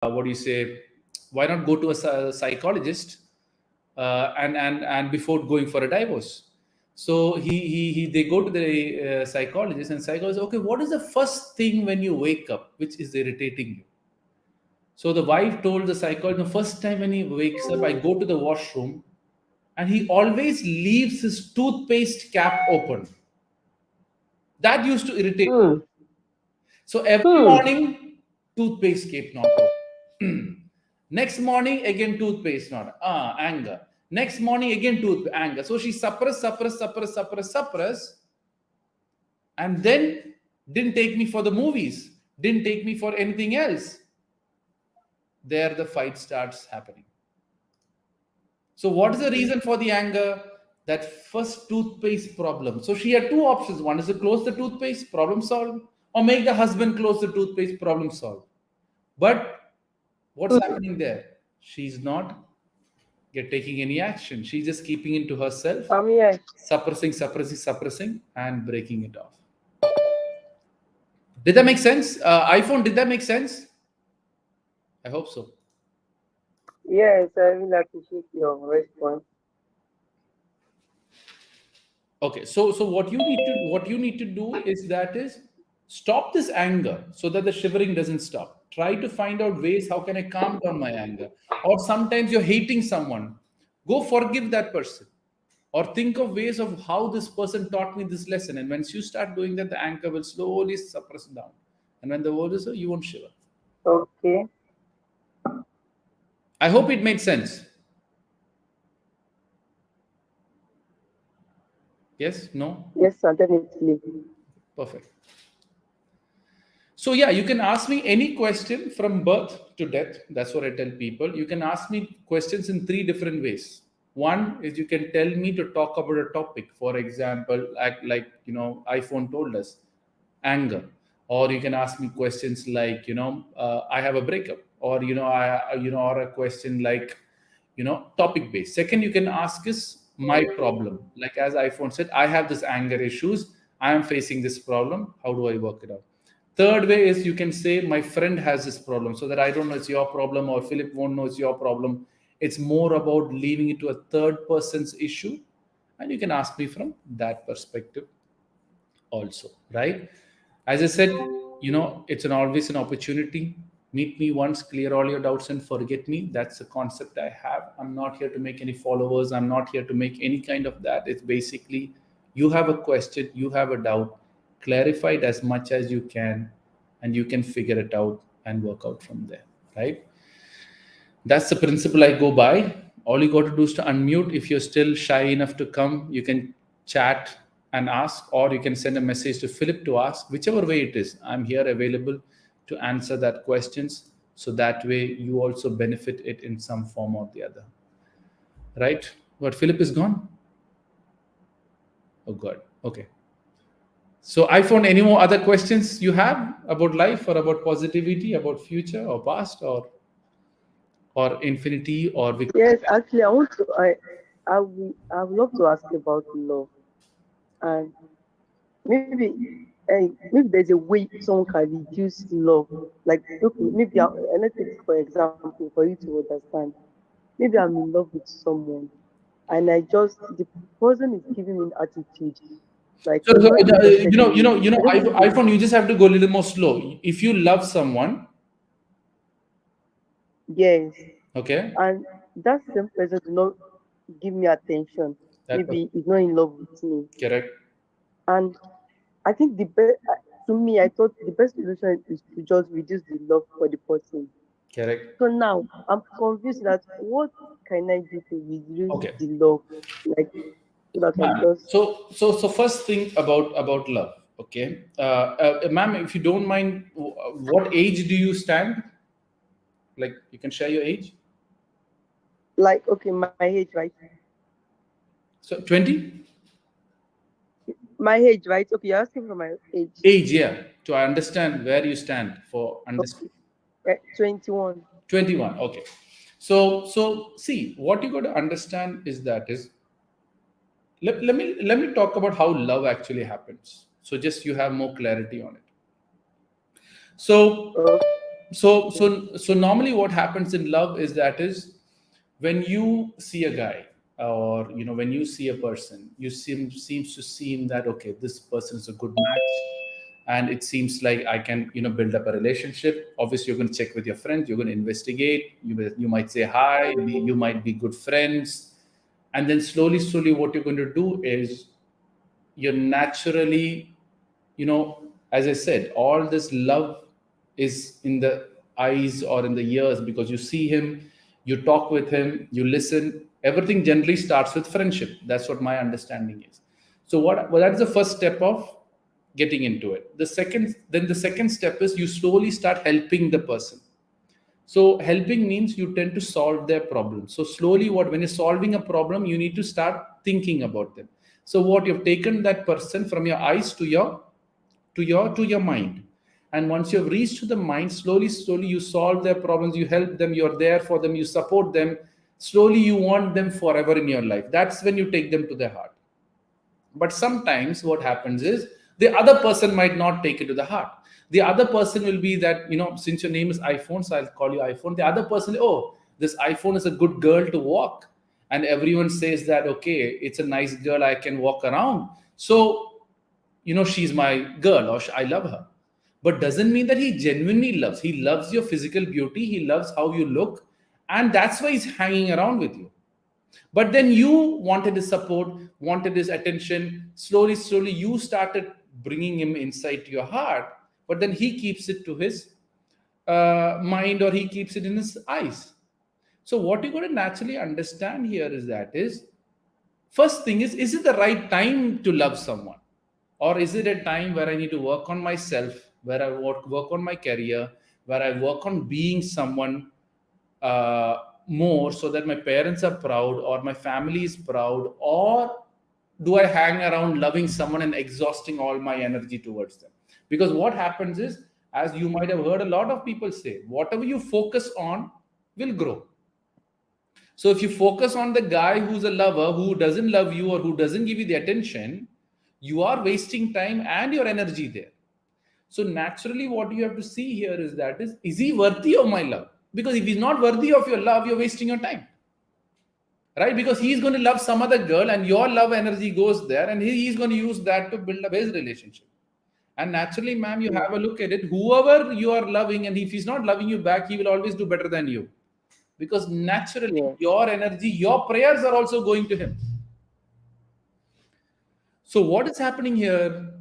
what do you say? Why not go to a psychologist and before going for a divorce? So they go to the psychologist, and psychologist, okay, what is the first thing when you wake up which is irritating you? So the wife told the psychologist, the first time when he wakes up, I go to the washroom, and he always leaves his toothpaste cap open. That used to irritate. Hmm. So every Hmm. morning, toothpaste cap not open. Next morning, again toothpaste not. Anger. Next morning, again anger. So she suppress, and then didn't take me for the movies, didn't take me for anything else. There the fight starts happening. So what is the reason for the anger? That first toothpaste problem. So she had two options. One is to close the toothpaste, problem solved, or make the husband close the toothpaste, problem solved. But what's happening there? She's not taking any action. She's just keeping it to herself, Yeah. suppressing, and breaking it off. Did that make sense? iPhone, did that make sense? I hope so. Yes, I really appreciate your response. Okay, so what you need to do is stop this anger so that the shivering doesn't stop. Try to find out ways how can I calm down my anger. Or sometimes you're hating someone, go forgive that person, or think of ways of how this person taught me this lesson. And once you start doing that, the anger will slowly suppress down. And when the world is over, you won't shiver. Okay. I hope it made sense. Yes? No? Yes, sir, definitely. Perfect. So yeah, you can ask me any question from birth to death. That's what I tell people. You can ask me questions in three different ways. One is you can tell me to talk about a topic. For example, like iPhone told us, anger. Or you can ask me questions like I have a breakup, or or a question like topic based. Second, you can ask us my problem. Like as iPhone said, I have this anger issues. I am facing this problem. How do I work it out? Third way is you can say my friend has this problem, so that I don't know it's your problem, or Philip won't know it's your problem. It's more about leaving it to a third person's issue, and you can ask me from that perspective also, right? As I said, it's always an opportunity. Meet me once, clear all your doubts, and forget me. That's the concept I have. I'm not here to make any followers. I'm not here to make any kind of that. It's basically you have a question, you have a doubt, clarify it as much as you can, and you can figure it out and work out from there, right? That's the principle I go by. All you got to do is to unmute. If you're still shy enough to come, you can chat and ask, or you can send a message to Philip to ask. Whichever way it is, I'm here available to answer that questions. So that way you also benefit it in some form or the other. Right? But Philip is gone? Oh God. Okay. So iPhone, any more other questions you have about life, or about positivity, about future or past, or infinity, or Yes, actually, I would love to ask you about love, and maybe there's a way someone can reduce love. Like, okay, and let's take for example for you to understand. Maybe I'm in love with someone, and the person is giving me an attitude, like So, he's not interested in me. I just want to. iPhone, you just have to go a little more slow. If you love someone, Yes, okay, and that same person do not give me attention. that was Maybe he's not in love with me, correct, and I think to me, I thought the best solution is to just reduce the love for the person. correct. So now I'm confused that what can I do to reduce Okay, the love, like so that I can ma'am. just. So first thing about love. Okay, ma'am, if you don't mind, what age do you stand? Like, you can share your age. Like, okay, my age, right? So 20 My age, right? Okay, you're asking for my age. age, yeah. To understand where you stand for understand. 21. 21. Okay. So see, what you got to understand is let me talk about how love actually happens, so just you have more clarity on it. So Okay. So normally what happens in love is that is when you see a guy, or when you see a person, you seems to seem that okay, this person is a good match, and it seems like I can build up a relationship. Obviously, you're going to check with your friends, you're going to investigate, you might say hi, you might be good friends, and then slowly what you're going to do is you're naturally, as I said, all this love is in the eyes or in the ears, because you see him, you talk with him, you listen. Everything generally starts with friendship. That's what my understanding is. So well, that's the first step of getting into it. The second step is you slowly start helping the person. So helping means you tend to solve their problem. So slowly, when you're solving a problem, you need to start thinking about them. So what you've taken that person from your eyes to your mind, and once you've reached to the mind, slowly you solve their problems, you help them, you're there for them, you support them. Slowly you want them forever in your life. That's when you take them to their heart. But sometimes what happens is the other person might not take it to the heart. The other person will be that, since your name is iPhone, so I'll call you iPhone. The other person, oh, this iPhone is a good girl to walk. And everyone says that, okay, it's a nice girl, I can walk around. So, she's my girl, or I love her. But doesn't mean that he genuinely loves. He loves your physical beauty. He loves how you look. And that's why he's hanging around with you. But then you wanted his support, wanted his attention. Slowly, you started bringing him inside to your heart. But then he keeps it to his mind, or he keeps it in his eyes. So what you're going to naturally understand here is first thing is it the right time to love someone? Or is it a time where I need to work on myself, where I work on my career, where I work on being someone more, so that my parents are proud or my family is proud? Or do I hang around loving someone and exhausting all my energy towards them? Because what happens is, as you might have heard a lot of people say, whatever you focus on will grow. So if you focus on the guy who's a lover, who doesn't love you or who doesn't give you the attention, you are wasting time and your energy there. So naturally, what you have to see here is he worthy of my love? Because if he's not worthy of your love, you're wasting your time. Right? Because he's going to love some other girl, and your love energy goes there, and he's going to use that to build up his relationship. And naturally, ma'am, you have a look at it. Whoever you are loving, and if he's not loving you back, he will always do better than you. Because naturally, your energy, your prayers are also going to him. So what is happening here?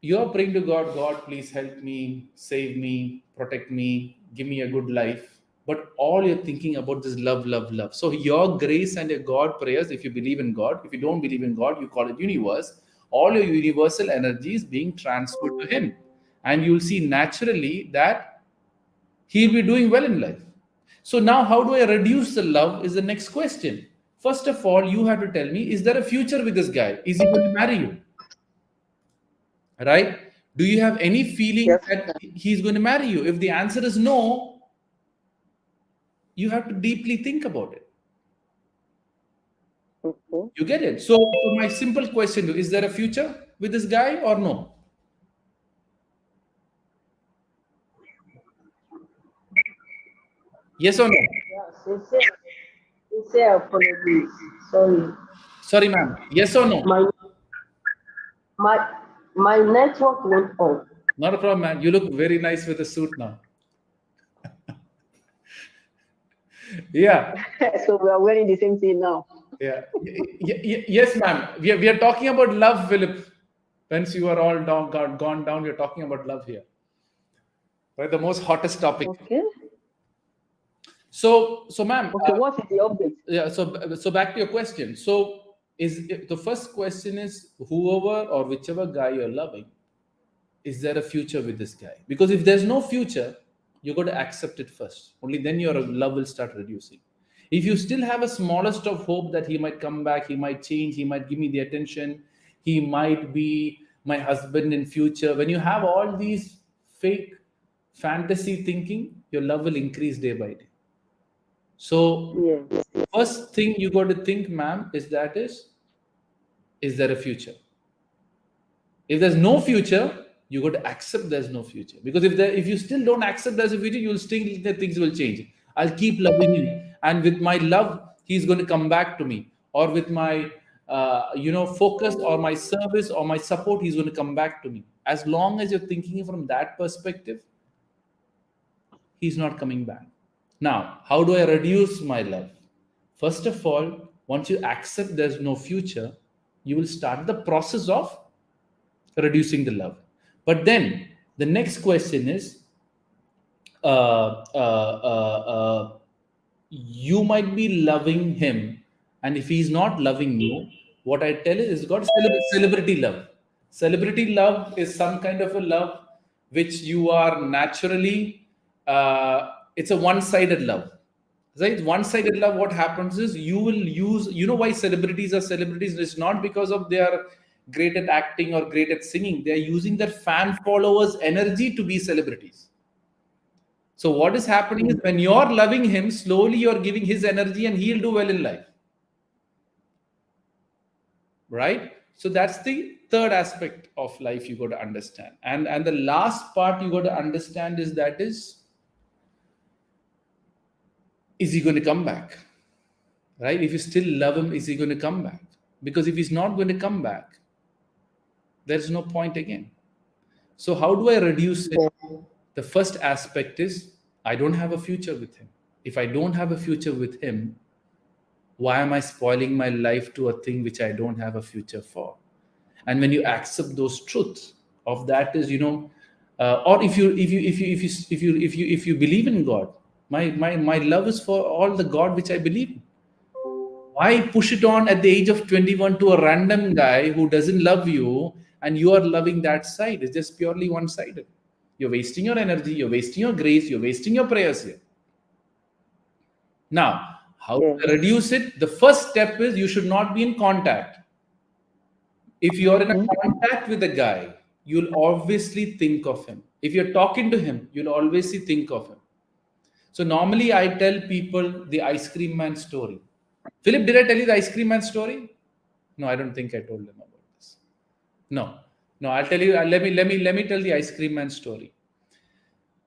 You're praying to God, God, please help me, save me, protect me, give me a good life. But all you're thinking about is love, love, love. So your grace and your God prayers, if you believe in God, if you don't believe in God, you call it universe, all your universal energy is being transferred to him. And you'll see naturally that he'll be doing well in life. So now how do I reduce the love is the next question. First of all, you have to tell me, is there a future with this guy? Is he going to marry you? Right? Do you have any feeling that he's going to marry you? If the answer is no, you have to deeply think about it. You get it? So my simple question is there a future with this guy or no? Yes or no? Yeah, sincere apologies. Sorry. Sorry, ma'am. Yes or no? My my network went off. Not a problem, man. You look very nice with a suit now. Yeah. So we are wearing the same thing now. Yeah. Yes, ma'am. We are talking about love, Philip. Once you are all gone down, you're talking about love here. Right? The most hottest topic. Okay. So ma'am. Okay, what is the update? Yeah. So back to your question. So the first question is, whoever or whichever guy you're loving, is there a future with this guy? Because if there's no future, you got to accept it first. Only then your love will start reducing. If you still have a smallest of hope that he might come back, he might change, he might give me the attention, he might be my husband in future, when you have all these fake fantasy thinking, your love will increase day by day. So first thing you got to think, ma'am, is there a future? If there's no future, You got to accept there's no future. Because if you still don't accept there's a future, you'll still think that things will change. I'll keep loving him, and with my love, he's going to come back to me. Or with my focus or my service or my support, he's going to come back to me. As long as you're thinking from that perspective, he's not coming back. Now, how do I reduce my love? First of all, once you accept there's no future, you will start the process of reducing the love. But then the next question is, you might be loving him, and if he's not loving you, what I tell is got celebrity love. Celebrity love is some kind of a love which you are naturally. It's a one-sided love, right? One-sided love. What happens is you will use. You know why celebrities are celebrities? It's not because of they are great at acting or great at singing. They are using their fan followers' energy to be celebrities. So what is happening is when you're loving him, slowly you're giving his energy and he'll do well in life. Right? So that's the third aspect of life you got to understand. And the last part you got to understand is he going to come back? Right? If you still love him, is he going to come back? Because if he's not going to come back, there's no point again. So how do I reduce it? The first aspect is I don't have a future with him. If I don't have a future with him, why am I spoiling my life to a thing which I don't have a future for? And when you accept those truths of that is, or if you believe in God, my love is for all the God which I believe in. Why push it on at the age of 21 to a random guy who doesn't love you and you are loving that side? It's just purely one-sided. You're wasting your energy, you're wasting your grace, you're wasting your prayers here. Now, how to reduce it? The first step is you should not be in contact. If you're in a contact with a guy, you'll obviously think of him. If you're talking to him, you'll always think of him. So normally I tell people the ice cream man story. Philip, did I tell you the ice cream man story? No, I don't think I told him about this. No, I'll tell you. Let me tell the ice cream man story.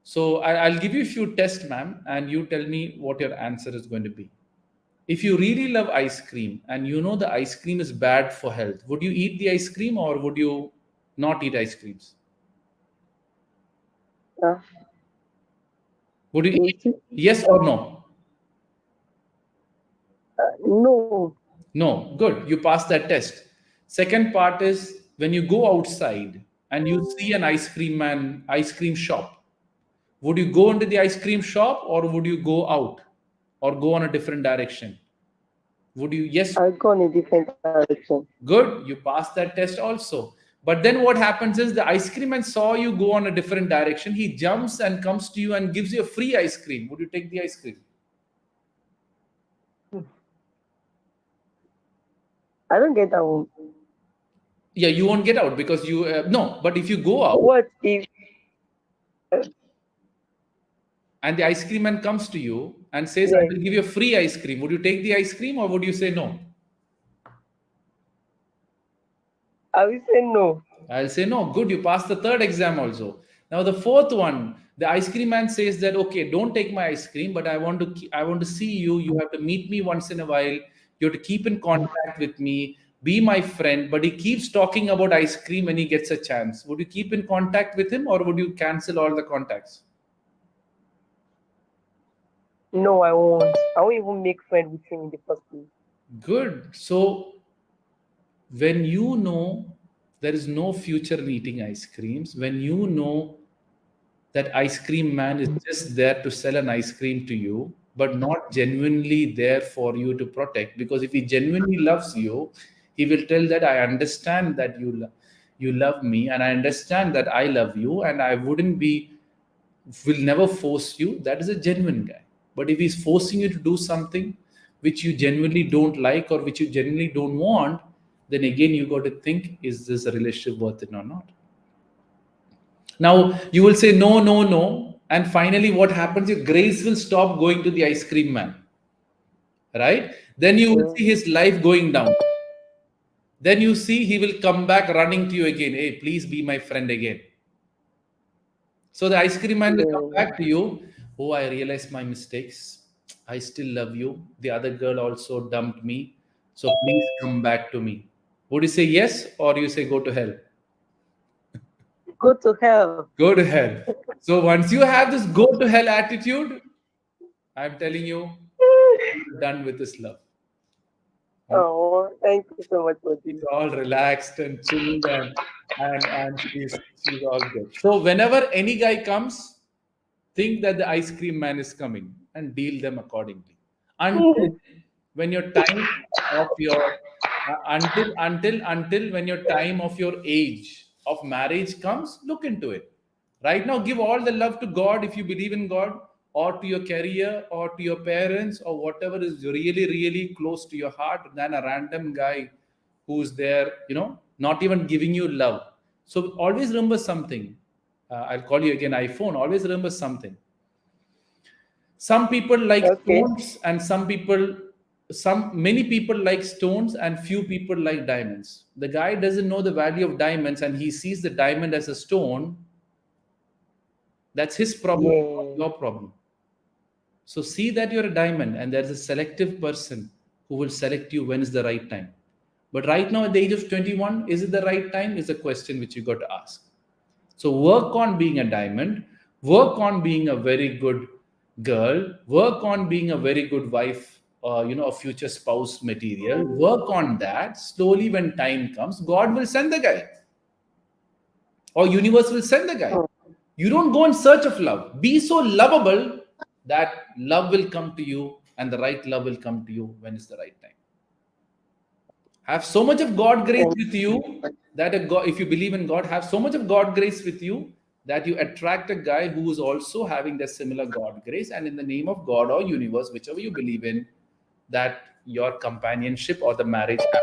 So I'll give you a few tests, ma'am, and you tell me what your answer is going to be. If you really love ice cream and you know the ice cream is bad for health, would you eat the ice cream or would you not eat ice creams? Would you eat? Yes or no? No. No. Good. You passed that test. Second part is when you go outside and you see an ice cream shop, would you go into the ice cream shop or would you go out or go on a different direction? Would you? Yes. I'll go in a different direction. Good. You passed that test also. But then what happens is the ice cream man saw you go on a different direction. He jumps and comes to you and gives you a free ice cream. Would you take the ice cream? I don't get that one. Yeah, you won't get out because you no. But if you go out, what if? And the ice cream man comes to you and says, "I will give you a free ice cream." Would you take the ice cream or would you say no? I will say no. I'll say no. Good, you passed the third exam also. Now the fourth one, the ice cream man says that, okay, don't take my ice cream, but I want to see you. You have to meet me once in a while. You have to keep in contact with me, be my friend. But he keeps talking about ice cream when he gets a chance. Would you keep in contact with him or would you cancel all the contacts? No, I won't. I won't even make friends with him in the first place. Good. So when you know there is no future in eating ice creams, when you know that ice cream man is just there to sell an ice cream to you, but not genuinely there for you to protect, because if he genuinely loves you, he will tell that I understand that you love me and I understand that I love you and I will never force you. That is a genuine guy. But if he's forcing you to do something which you genuinely don't like or which you genuinely don't want, then again you got to think, is this a relationship worth it or not? Now you will say no, and finally what happens? Your grace will stop going to the ice cream man, right? Then you will see his life going down. Then you see he will come back running to you again. Hey, please be my friend again. So the ice cream man will come Yeah. back to you. Oh, I realized my mistakes. I still love you. The other girl also dumped me. So please come back to me. Would you say yes or you say go to hell? Go to hell. Go to hell. So once you have this go to hell attitude, I'm telling you, you're done with this love. Hmm? Oh, thank you so much for She's this. all relaxed and chilled and she's all good. So whenever any guy comes, think that the ice cream man is coming and deal them accordingly. Until when your time of your until when your time of your age of marriage comes, look into it. Right now, give all the love to God if you believe in God, or to your career, or to your parents, or whatever is really, really close to your heart than a random guy who's there, not even giving you love. So always remember something. I'll call you again iPhone. Always remember something. Some people like Okay. stones, and many people like stones, and few people like diamonds. The guy doesn't know the value of diamonds, and he sees the diamond as a stone. That's his problem, not Yeah. your problem. So see that you're a diamond, and there's a selective person who will select you when is the right time. But right now, at the age of 21, is it the right time? Is a question which you got to ask. So work on being a diamond, work on being a very good girl, work on being a very good wife, a future spouse material. Work on that. Slowly, when time comes, God will send the guy, or universe will send the guy. Hmm. You don't go in search of love. Be so lovable that love will come to you, and the right love will come to you when it's the right time. Have so much of God grace Thank with you that if you believe in God, have so much of God grace with you that you attract a guy who is also having that similar God grace, and in the name of God or universe, whichever you believe in, that your companionship or the marriage happens.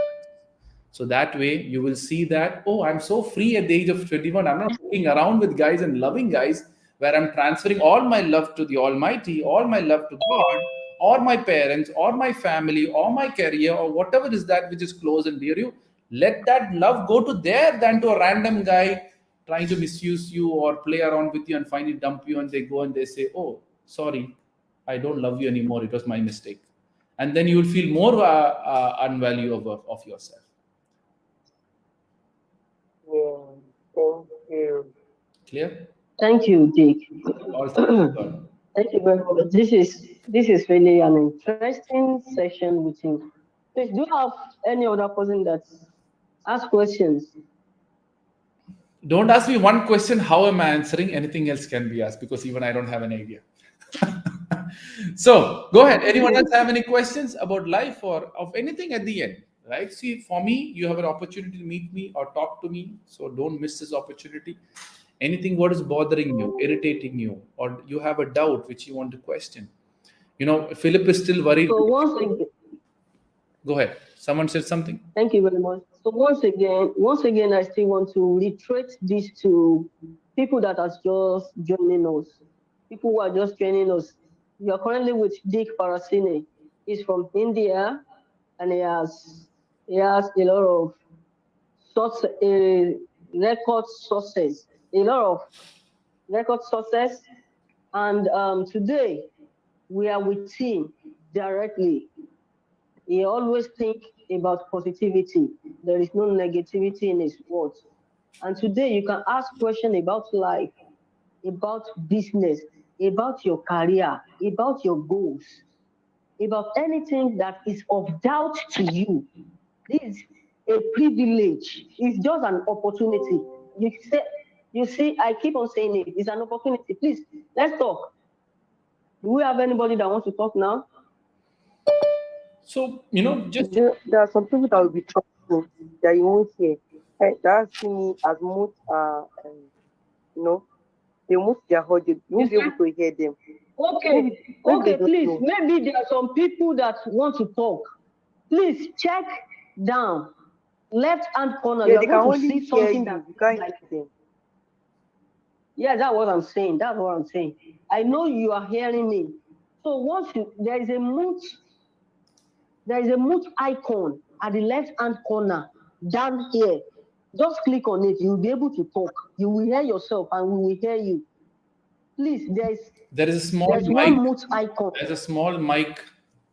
So that way you will see that, oh, I'm so free at the age of 21. I'm not looking around with guys and loving guys where I'm transferring all my love to the Almighty, all my love to God, or my parents, or my family, or my career, or whatever is that which is close and dear to you. Let that love go to there than to a random guy trying to misuse you or play around with you and finally dump you, and they go and they say, oh, sorry, I don't love you anymore. It was my mistake. And then you will feel more unvalue of yourself. you. Thank you. Clear? Thank you, Dick. All thanks to God. Thank you very much. This is really an interesting session with you. Please, do you have any other person that ask questions? Don't ask me one question, how am I answering? Anything else can be asked because even I don't have an idea. So go ahead. Anyone else have any questions about life or of anything at the end? Right? See, for me, you have an opportunity to meet me or talk to me. So don't miss this opportunity. Anything what is bothering you, irritating you, or you have a doubt which you want to question. Philip is still worried. So once again, Go ahead. Someone said something. thank you very much. So once again, I still want to reiterate this to people that are just joining us. People who are just joining us. You are currently with Deek Parassini. He's from India, and he has a lot of record success, a lot of record success. And today we are with him directly. He always think about positivity. There is no negativity in his words. And today you can ask questions about life, about business, about your career, about your goals, about anything that is of doubt to you. This is a privilege. It's just an opportunity. You see, I keep on saying it. It's an opportunity. Please, let's talk. Do we have anybody that wants to talk now? So, just There are some people that will be talking that you won't hear. That's me as much you know, they move their audio. You You won't be able see? to hear them. Okay, Maybe they okay, don't please. know. Maybe there are some people that want to talk. Please check down left hand corner. Yeah, You are they can going to only see hear something that you. You looks can't like, hear them. yeah, that's what I'm saying. That's what I'm saying. I know you are hearing me. So there is a mute icon at the left hand corner down here. Just click on it. You'll be able to talk. You will hear yourself and we will hear you. Please, There is a small there's mic. one mute icon. There's a small mic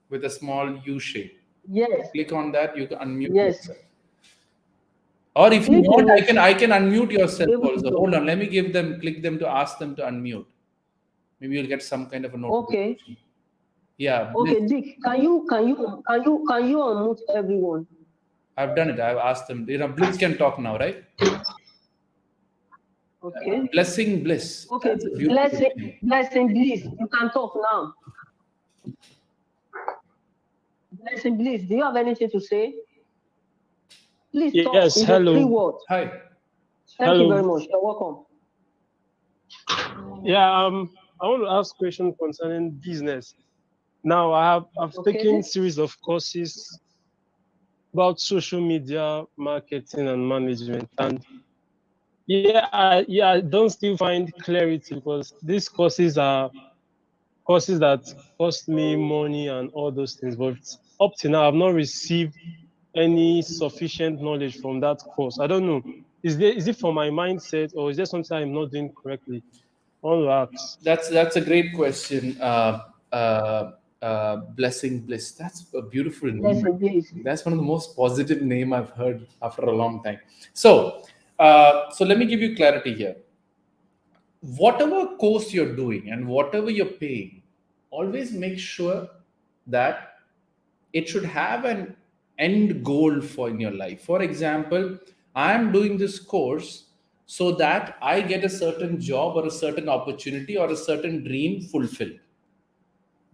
with a small U shape. Yes. Click on that. You can unmute Yes. yourself. Or if you Click want, on it. I can unmute yourself Able to also. talk. Hold on. Let me click them to ask them to unmute. Maybe you'll get some kind of a notification. Okay. Yeah. Okay, Dick, can you unmute everyone? I've done it. I've asked them. Bliss can talk now, right? Okay. Blessing Bliss. Okay. That's a beautiful name. Blessing Bliss. You can talk now. Blessing Bliss, do you have anything to say? Please talk. Yes, in hello. the 3 words. Hi. Thank Hello. you very much. You're welcome. Yeah, I want to ask a question concerning business. Now, I've Okay. taken series of courses about social media marketing and management, and I don't still find clarity because these courses are courses that cost me money and all those things. But up to now, I've not received any sufficient knowledge from that course. I don't know. Is it for my mindset or is there something I'm not doing correctly? I want to ask. That's a great question. Blessing Bliss. That's a beautiful name. Blessing Bliss. That's one of the most positive name I've heard after a long time. So let me give you clarity here. Whatever course you're doing and whatever you're paying, always make sure that it should have an end goal for in your life. For example, I am doing this course so that I get a certain job or a certain opportunity or a certain dream fulfilled.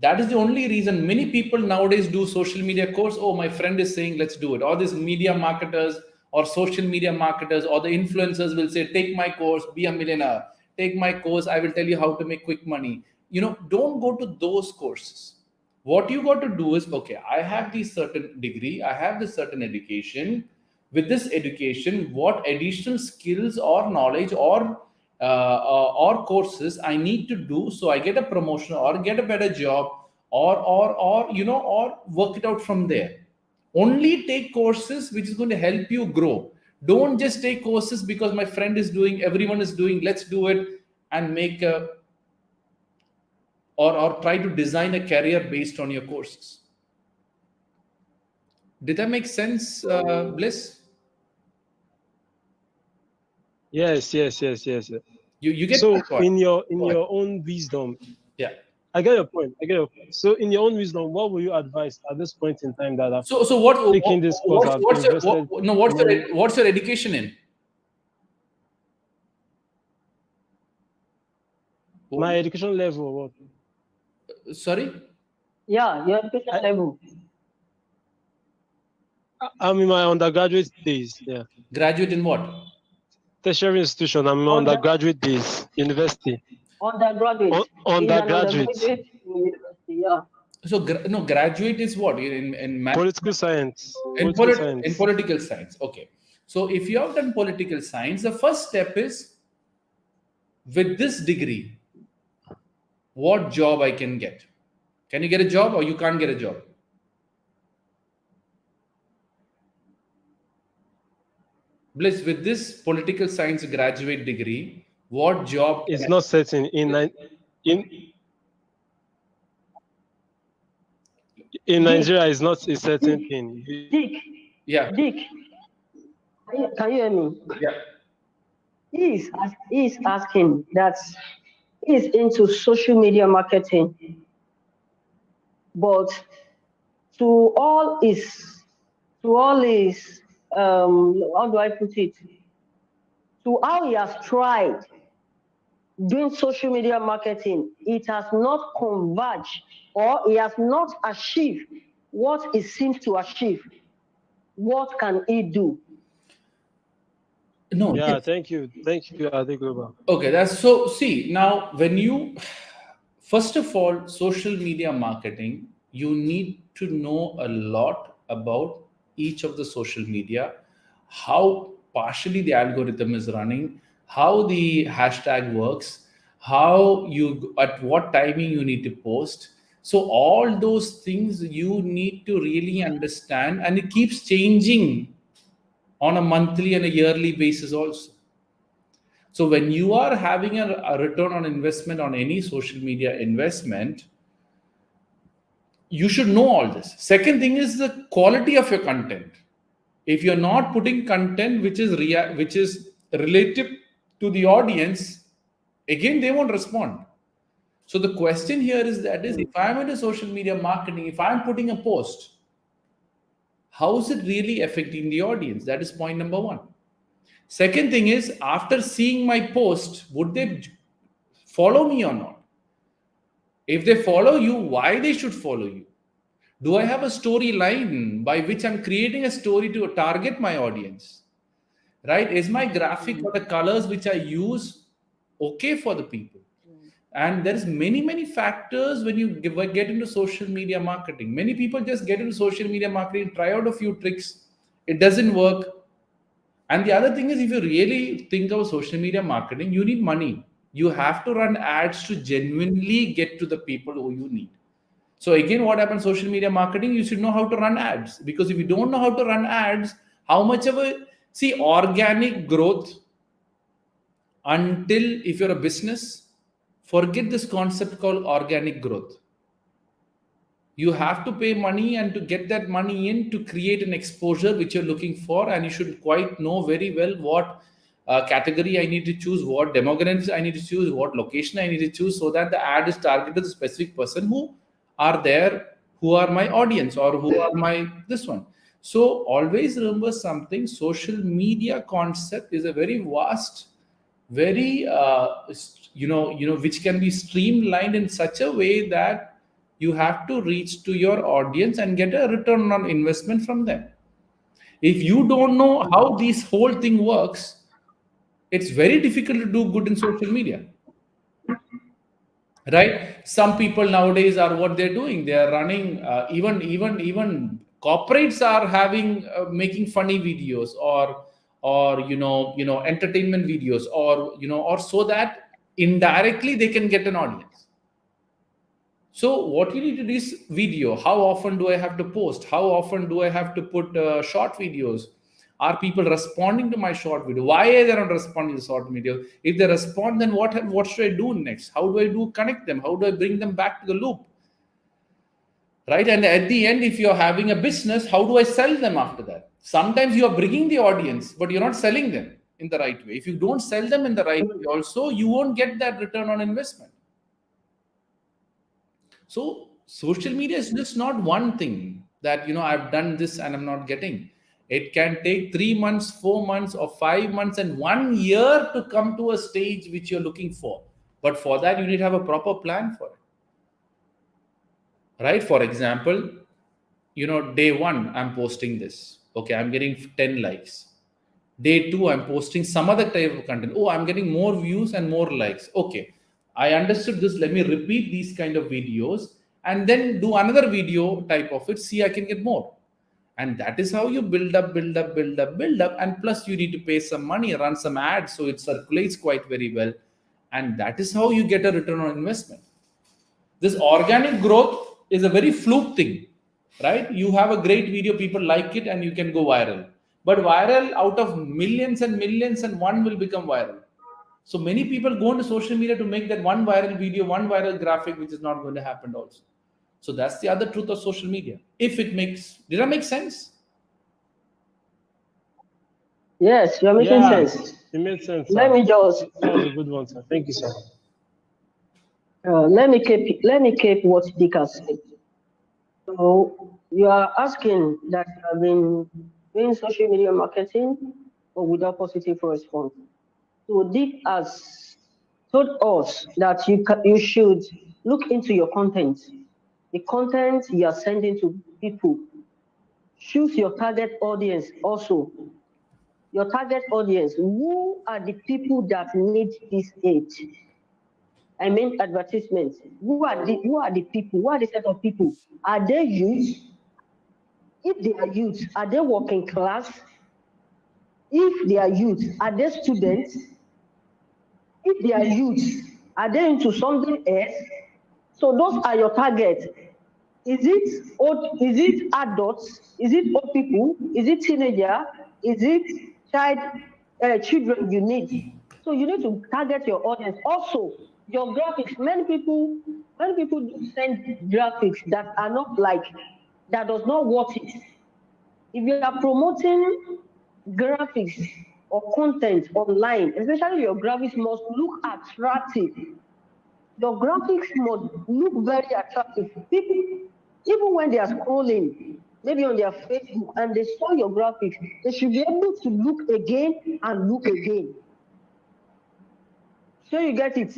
That is the only reason many people nowadays do social media course. Oh, my friend is saying, let's do it. Or these media marketers or social media marketers or the influencers will say, take my course, be a millionaire. Take my course, I will tell you how to make quick money. Don't go to those courses. What you got to do is, okay, I have this certain degree, I have this certain education. With this education, what additional skills or knowledge or courses I need to do so I get a promotion or get a better job or work it out from there. Only take courses which is going to help you grow. Don't just take courses because my friend is doing, everyone is doing, let's do it and make a or try to design a career based on your courses. Did that make sense, Bliss? Yes. You get So my point. in your own wisdom, Yeah. I get your point. So in your own wisdom, what will you advise at this point in time that I've So what? taken this course? What's your education in? My education level or what? Sorry. Yeah, your education level. I'm in my undergraduate days. Yeah. Graduate in what? Tertiary institution. I'm in my undergraduate days, university. Undergraduate. Undergraduate. Undergraduate in university, yeah. So graduate is what in math? Political science. In political science. Okay. So if you have done political science, the first step is with this degree, what job I can get? Can you get a job or you can't get a job? Bliss, with this political science graduate degree, what job? It's not certain in Nigeria. It's not a certain thing. Dick. Yeah. Dick. Can you hear me? Yeah. He's asking that he's into social media marketing, but to all is how do I put it? To how he has tried doing social media marketing, it has not converged or he has not achieved what he seems to achieve. What can he do? No. Yeah, thank you, Adegoba. Okay, that's so. See, now when you first of all, social media marketing, you need to know a lot about each of the social media, how partially the algorithm is running, how the hashtag works, how you at what timing you need to post. So all those things you need to really understand, and it keeps changing on a monthly and a yearly basis also. So when you are having a return on investment on any social media investment, you should know all this. Second thing is the quality of your content. If you're not putting content which is relative to the audience, again they won't respond. So the question here is if I'm into social media marketing, if I'm putting a post, how is it really affecting the audience? That is point number one. Second thing is, after seeing my post, would they follow me or not? If they follow you, why they should follow you? Do I have a storyline by which I'm creating a story to target my audience? Right? Is my graphic or the colors which I use okay for the people? And there's many factors when you get into social media marketing. Many people just get into social media marketing, try out a few tricks, it doesn't work. And the other thing is, if you really think of social media marketing, you need money. You have to run ads to genuinely get to the people who you need. So again, what happens social media marketing? You should know how to run ads, because if you don't know how to run ads, how much of a organic growth, until if you're a business, forget this concept called organic growth. You have to pay money, and to get that money in to create an exposure which you're looking for, and you should quite know very well what category I need to choose, what demographics I need to choose, what location I need to choose, so that the ad is targeted to the specific person who are there, who are my audience, or who are my this one. So always remember something: social media concept is a very vast, very which can be streamlined in such a way that you have to reach to your audience and get a return on investment from them. If you don't know how this whole thing works, it's very difficult to do good in social media. Right? Some people nowadays are what they're doing. They are running even corporates are having making funny videos, or entertainment videos, or so that indirectly they can get an audience. So what you need to do is video. How often do I have to post? How often do I have to put short videos? Are people responding to my short video? Why are they not responding to short video? If they respond, then what should I do next? How do I connect them? How do I bring them back to the loop? Right? And at the end, if you're having a business, how do I sell them after that? Sometimes you are bringing the audience, but you're not selling them in the right way. If you don't sell them in the right way also, you won't get that return on investment. So social media is just not one thing that, I've done this and I'm not getting. It can take 3 months, 4 months, or 5 months, and 1 year to come to a stage which you're looking for. But for that, you need to have a proper plan for it. Right? For example, day 1, I'm posting this. Okay, I'm getting 10 likes. Day 2, I'm posting some other type of content. Oh, I'm getting more views and more likes. Okay, I understood this. Let me repeat these kind of videos and then do another video type of it. See, I can get more. And that is how you build up. And plus you need to pay some money, run some ads, so it circulates quite very well. And that is how you get a return on investment. This organic growth is a very fluke thing, right? You have a great video, people like it, and you can go viral. But viral, out of millions and millions, and one will become viral. So many people go into social media to make that one viral video, one viral graphic, which is not going to happen also. So that's the other truth of social media. Did that make sense? Yes, you're making sense. It made sense. Let me just. That was a good one, sir. Thank you, sir. Let me keep what Deek has said. So you are asking that you have been doing social media marketing, but without positive response. So Deek has told us that you should look into your content, the content you are sending to people. Choose your target audience also. Your target audience. Who are the people that need this aid? I mean advertisements. Who are the people? Who are the set of people? Are they youth? If they are youth, are they working class? If they are youth, are they students? If they are youth, are they into something else? So those are your targets. Is it old? Is it adults? Is it old people? Is it teenager? Is it children you need? So you need to target your audience. Also, your graphics. Many people do send graphics that are not like that does not worth it. If you are promoting graphics or content online, especially your graphics must look attractive. Your graphics must look very attractive. People, even when they are scrolling, maybe on their Facebook, and they saw your graphics, they should be able to look again and look again. So you get it.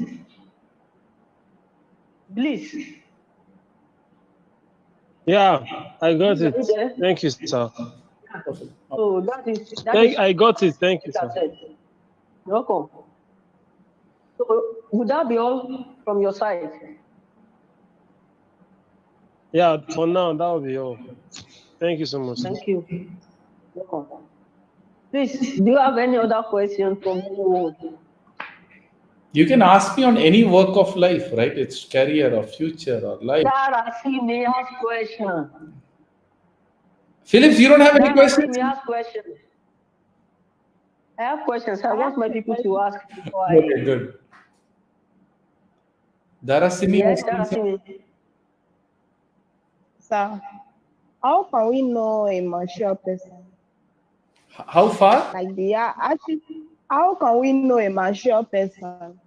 Bliss. Yeah, I got Are it. you there? Thank you, sir. So that is I got it. Thank you, like I sir. said. Welcome. So would that be all from your side? Yeah, for now, that will be all. Thank you so much. Thank you. Welcome. Please, do you have any other question from anyone? You can ask me on any work of life, right? It's career or future or life. Parassini ask question. Phillips, you don't have any Parassini questions? ask question. I have questions. I want my people to ask before I. Okay, good. Darasimi Yes, has Parassini. Sir, how can we know a mature person? how far? Like they are actually, how can we know a mature person?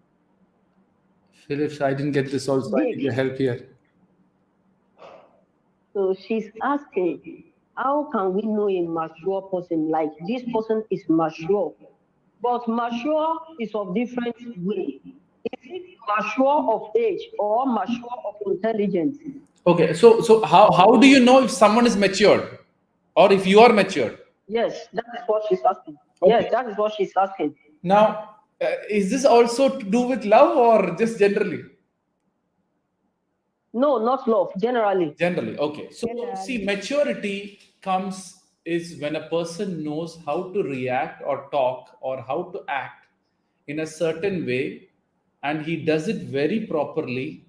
Phillips, I didn't get this also. I need your help here. So she's asking, how can we know a mature person? Like this person is mature, but mature is of different way. Is it mature of age or mature of intelligence? Okay, so how do you know if someone is matured or if you are matured? Yes, that is what she's asking. Okay. Yes, that is what she's asking. Now, is this also to do with love or just generally? No, not love, generally. Generally, okay. So see, maturity comes is when a person knows how to react or talk or how to act in a certain way, and he does it very properly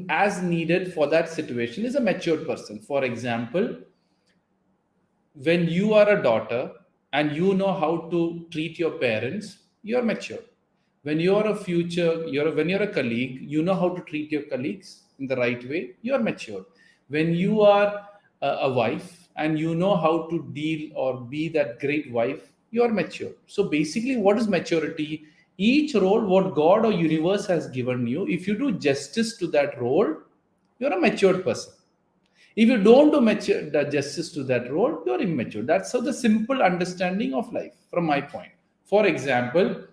as needed for that situation. Is a matured person. For example, when you are a daughter and you know how to treat your parents, you are mature. When you are a future, when you're a colleague, you know how to treat your colleagues in the right way, you are mature. When you are a wife and you know how to deal or be that great wife, you are mature. So basically, what is maturity? Each role, what God or universe has given you, if you do justice to that role, you're a matured person. If you don't do the justice to that role, you're immature. That's how the simple understanding of life, from my point. For example,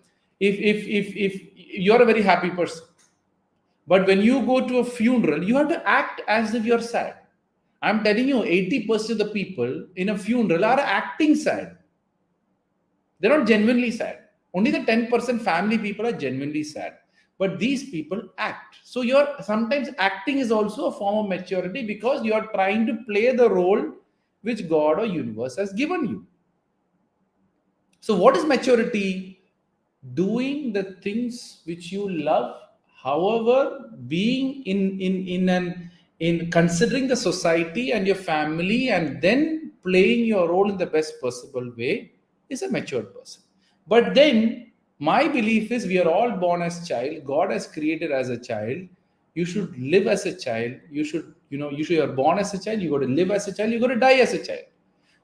if you're a very happy person, but when you go to a funeral, you have to act as if you're sad. I'm telling you, 80% of the people in a funeral are acting sad. They're not genuinely sad. Only the 10% family people are genuinely sad. But these people act. So you're sometimes acting is also a form of maturity because you are trying to play the role which God or universe has given you. So what is maturity? Doing the things which you love, however, being in considering the society and your family, and then playing your role in the best possible way is a matured person. But then my belief is we are all born as child. God has created as a child. You should live as a child. You're born as a child. You got to live as a child. You got to die as a child.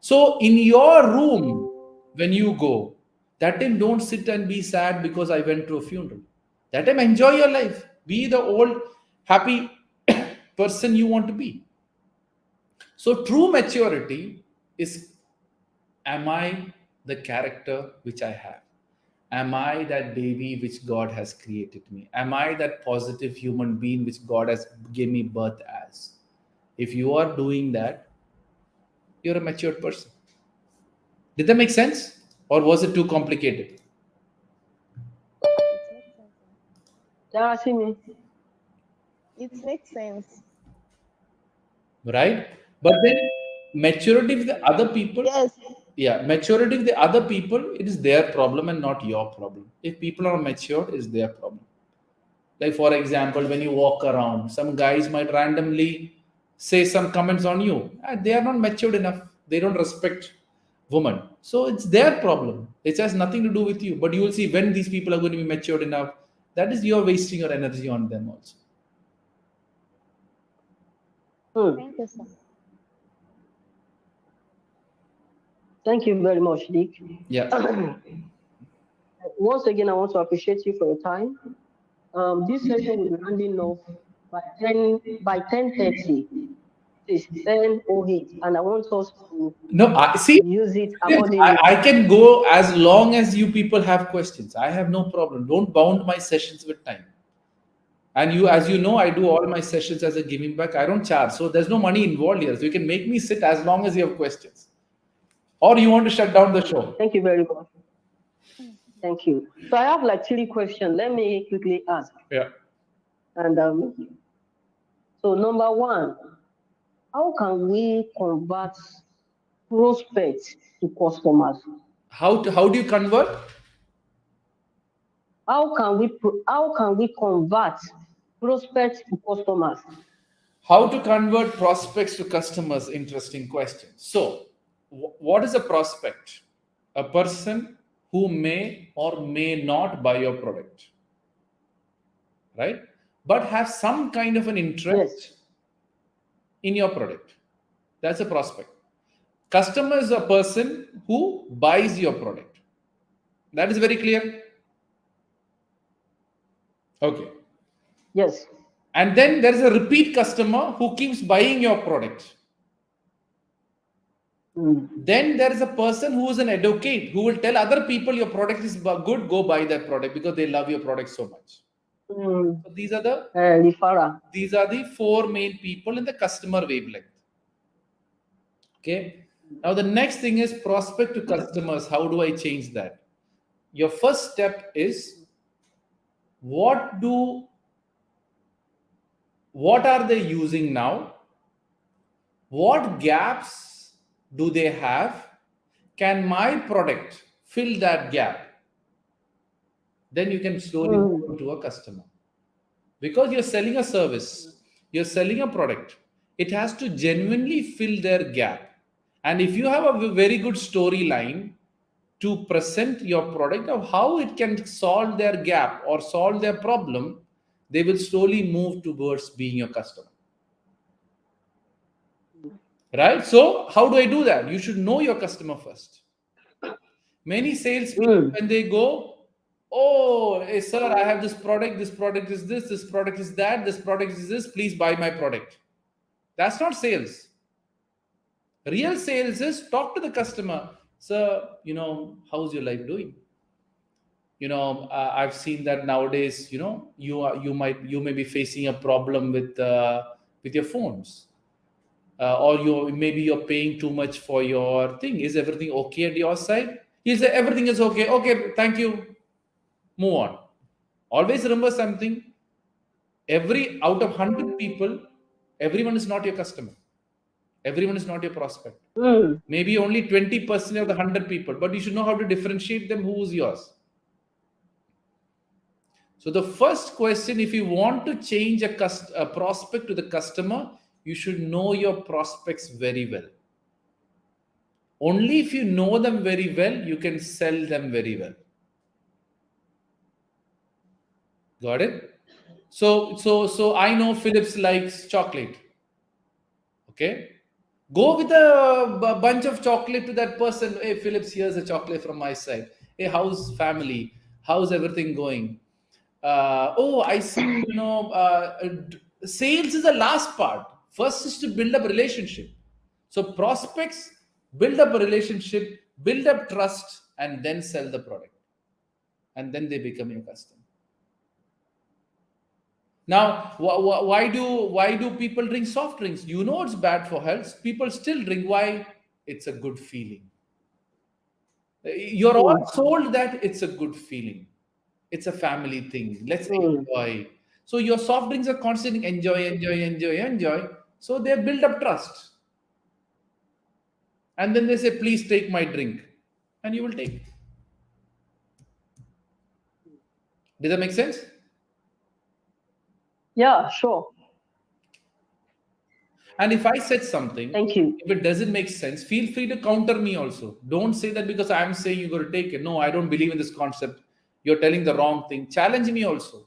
So in your room, when you go, that time don't sit and be sad because I went to a funeral. That time enjoy your life. Be the old happy person you want to be. So true maturity is, am I the character which I have? Am I that baby which God has created me? Am I that positive human being which God has given me birth as? If you are doing that, you're a matured person. Did that make sense? Or was it too complicated? Darasimi. It makes sense. Right? But then maturity with the other people, Yes. yeah, maturity with the other people, it is their problem and not your problem. If people are mature, it is their problem. Like, for example, when you walk around, some guys might randomly say some comments on you. They are not matured enough. They don't respect woman. So it's their problem. It has nothing to do with you. But you will see when these people are going to be matured enough, that is you're wasting your energy on them also. Thank you, sir. Thank you very much, Deek. Yeah. Once again, I want to appreciate you for your time. This session will be ending off by 10:30. It's 10:08, and I want us to No, I see. use it Yes, accordingly. I can go as long as you people have questions. I have no problem. Don't bound my sessions with time. And you, as you know, I do all my sessions as a giving back. I don't charge. So there's no money involved here. So you can make me sit as long as you have questions. Or you want to shut down the show. Thank you very much. Thank you. So I have like 3 questions. Let me quickly ask. Yeah. And so number 1, how can we convert prospects to customers? How do you convert? How can we convert prospects to customers? How to convert prospects to customers? Interesting question. So, what is a prospect? A person who may or may not buy your product, right? But have some kind of an interest in your product. That's a prospect. Customer is a person who buys your product. That is very clear. Okay. Yes. And then there is a repeat customer who keeps buying your product. Then there is a person who is an advocate who will tell other people your product is good, go buy that product because they love your product so much. So these are the 4 main people in the customer wavelength. Okay. Now the next thing is prospect to customers. How do I change that? Your first step is what are they using now? What gaps do they have? Can my product fill that gap? Then you can slowly move to a customer. Because you're selling a service, you're selling a product, it has to genuinely fill their gap. And if you have a very good storyline to present your product of how it can solve their gap or solve their problem, they will slowly move towards being your customer. Right? So how do I do that? You should know your customer first. Many salespeople, when they go, oh, hey, sir, I have this product is this product is that, this product is this, please buy my product. That's not sales. Real sales is talk to the customer. Sir, how's your life doing? I've seen that nowadays, you may be facing a problem with your phones. Or maybe you're paying too much for your thing. Is everything okay at your side? He said everything is okay. Okay, thank you. Move on. Always remember something. Out of 100 people, everyone is not your customer. Everyone is not your prospect. Maybe only 20% of the 100 people, but you should know how to differentiate them who is yours. So the first question, if you want to change a prospect to the customer, you should know your prospects very well. Only if you know them very well, you can sell them very well. Got it? So I know Philips likes chocolate. Okay? Go with a bunch of chocolate to that person. Hey, Philips, here's a chocolate from my side. Hey, how's family? How's everything going? I see, sales is the last part. First is to build up relationship. So prospects build up a relationship, build up trust, and then sell the product. And then they become your customer. Now, why do people drink soft drinks? You know it's bad for health. People still drink. Why? It's a good feeling. You're all sold that it's a good feeling. It's a family thing. Let's enjoy. So your soft drinks are constantly enjoy. So they build up trust. And then they say, please take my drink. And you will take it. Does that make sense? Yeah, sure. And if I said something, Thank you. if it doesn't make sense, feel free to counter me also. Don't say that because I'm saying you're going to take it. No, I don't believe in this concept. You're telling the wrong thing. Challenge me also,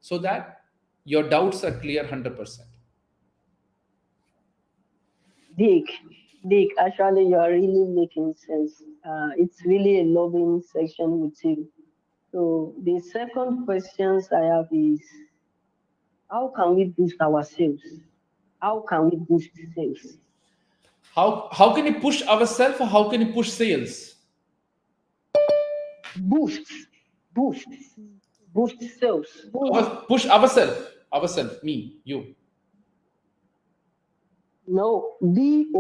so that your doubts are clear 100%. Dick, Dick, actually, you are really making sense. It's really a loving section with you. So the second questions I have is, how can we boost our sales? How can we boost sales? How can you push ourselves, or how can you push sales? Boost, boost, boost sales. Push ourselves, me, you. No, boost,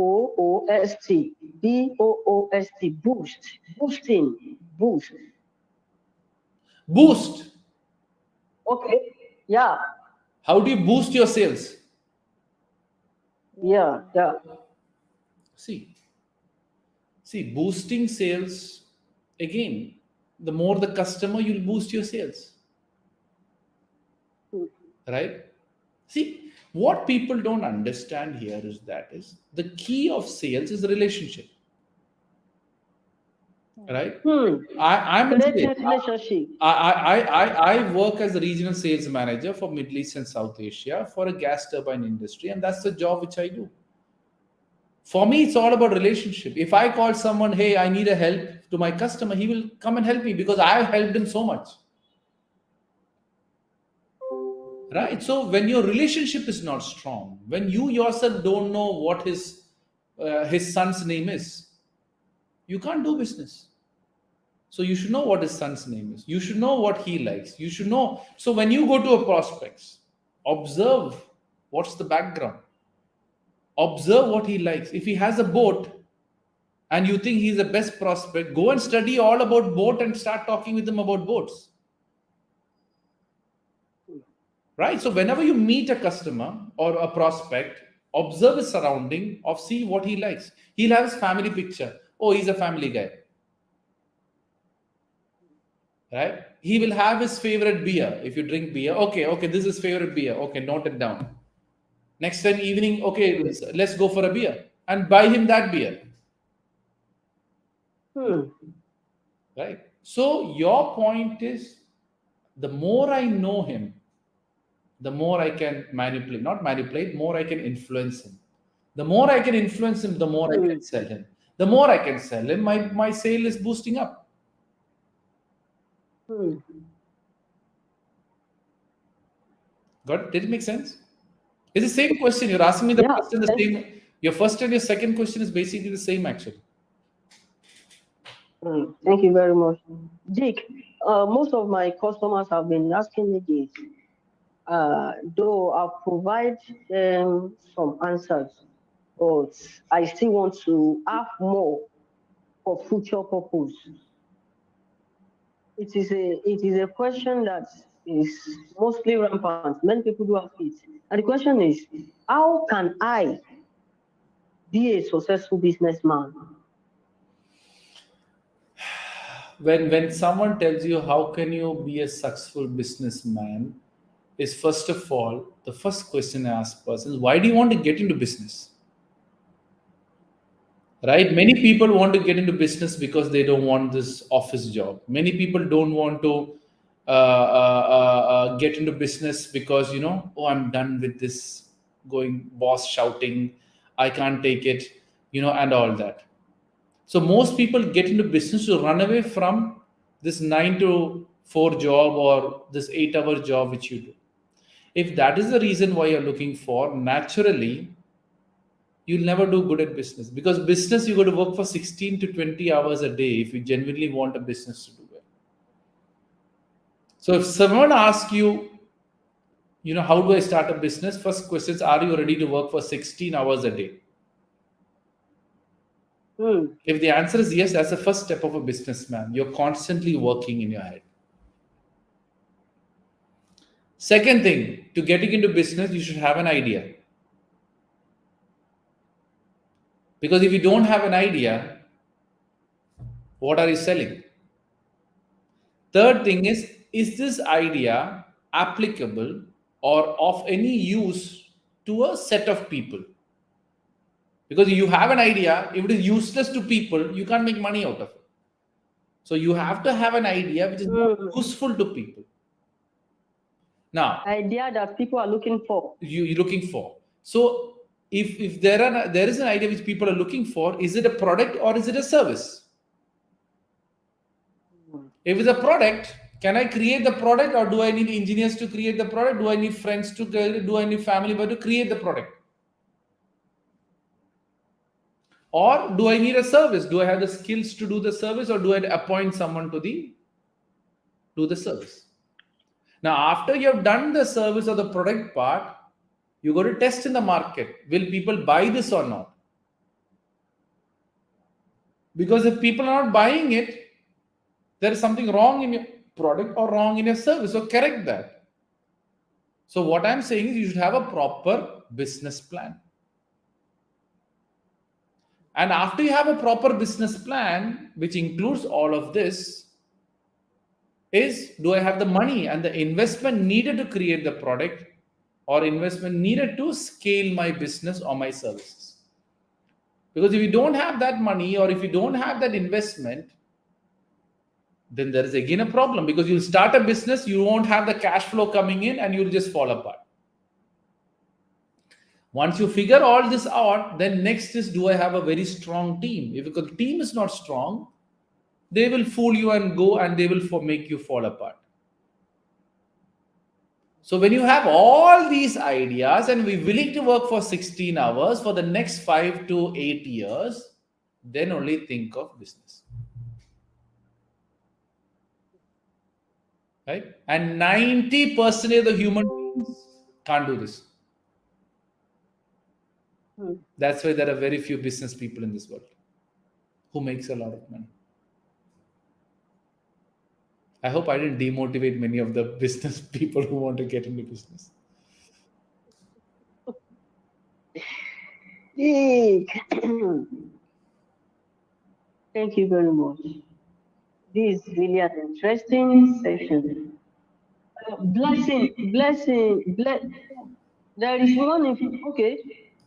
boost, boosting, boost. Boost. Okay, yeah, How do you boost your sales? yeah. See, boosting sales, again, the more the customer, you'll boost your sales, right? See, what people don't understand here is the key of sales is relationship, right? I'm in Creating sales. relationship. I work as a regional sales manager for Middle East and South Asia for a gas turbine industry, and that's the job which I do. For me, it's all about relationship. If I call someone, hey, I need a help to my customer, he will come and help me because I have helped him so much. Right? So when your relationship is not strong, when you yourself don't know what his son's name is, you can't do business. So you should know what his son's name is. You should know what he likes. You should know. So when you go to a prospect, observe what's the background. Observe what he likes. If he has a boat and you think he's the best prospect, go and study all about boat and start talking with him about boats. Right? So whenever you meet a customer or a prospect, observe his surrounding, of see what he likes. He'll have his family picture. Oh, he's a family guy. Right? He will have his favorite beer. If you drink beer, okay, this is favorite beer. Okay, note it down. Next time evening, okay, let's go for a beer and buy him that beer. Right? So your point is, the more I know him, the more I can manipulate, not manipulate, more I can influence him. The more I can influence him, the more I can sell him. The more I can sell him, my sale is boosting up. Got it? Did it make sense? It's the same question. You're asking me the question the same. Your first and your second question is basically the same, actually. Thank you very much. Dick, most of my customers have been asking me this. Though I'll provide them some answers, but I still want to have more for future purpose. It is a question that is mostly rampant. Many people do have it. And the question is, how can I be a successful businessman? When someone tells you how can you be a successful businessman, is first of all, the first question I ask person is, why do you want to get into business? Right? Many people want to get into business because they don't want this office job. Many people don't want to get into business because, oh, I'm done with this going boss shouting, I can't take it, and all that. So most people get into business to run away from this 9 to 4 job or this 8-hour job which you do. If that is the reason why you're looking for, naturally, you'll never do good at business, because business, you got to work for 16 to 20 hours a day if you genuinely want a business to do well. So if someone asks you, how do I start a business? First question is, are you ready to work for 16 hours a day? If the answer is yes, that's the first step of a businessman. You're constantly working in your head. Second thing, to getting into business, you should have an idea. Because if you don't have an idea, what are you selling? Third thing is this idea applicable or of any use to a set of people? Because you have an idea, if it is useless to people, you can't make money out of it. So you have to have an idea which is useful to people. Now, idea that people are looking for. You're looking for. So if there is an idea which people are looking for, is it a product or is it a service? If it's a product, can I create the product, or do I need engineers to create the product? Do I need friends to create it? Do I need family members to create the product? Or do I need a service? Do I have the skills to do the service, or do I appoint someone to do the service? Now, after you have done the service or the product part, you go to test in the market. Will people buy this or not? Because if people are not buying it, there is something wrong in your product or wrong in your service. So correct that. So what I'm saying is you should have a proper business plan. And after you have a proper business plan, which includes all of this, is do I have the money and the investment needed to create the product, or investment needed to scale my business or my services? Because if you don't have that money, or if you don't have that investment, then there is again a problem, because you'll start a business, you won't have the cash flow coming in, and you'll just fall apart. Once you figure all this out, then next is, do I have a very strong team? If the team is not strong, they will fool you and go, and they will make you fall apart. So when you have all these ideas and we're willing to work for 16 hours for the next 5 to 8 years, then only think of business. Right? And 90% of the human beings can't do this. That's why there are very few business people in this world who makes a lot of money. I hope I didn't demotivate many of the business people who want to get into business. Deek. Thank you very much. This is really an interesting session. Blessing. There is one,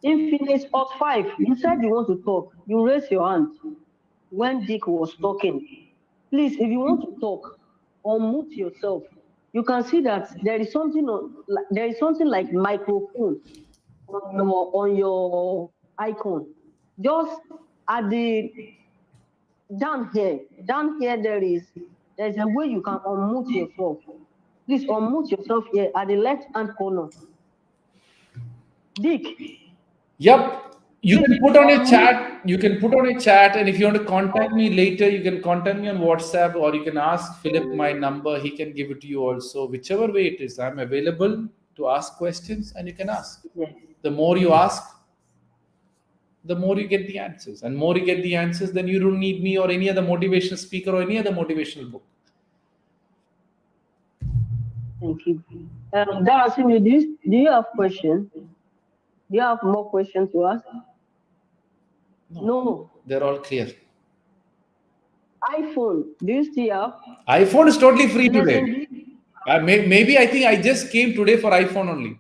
Infinite Hot 5. You said you want to talk. You raise your hand when Deek was talking. Please, if you want to talk, unmute yourself. You can see that there is something like microphone on your icon. Just at the down here there's a way you can unmute yourself. Please unmute yourself here at the left-hand corner. Deek. Yep. You can put on a chat. You can put on a chat, and if you want to contact me later, you can contact me on WhatsApp, or you can ask Philip my number. He can give it to you also. Whichever way it is, I'm available to ask questions, and you can ask. Yes. The more you ask, the more you get the answers. And more you get the answers, then you don't need me or any other motivational speaker or any other motivational book. Thank you. Parassini, do you have questions? Do you have more questions to ask? No. They're all clear. iPhone, do you still have? iPhone is totally free today. Maybe I think I just came today for iPhone only.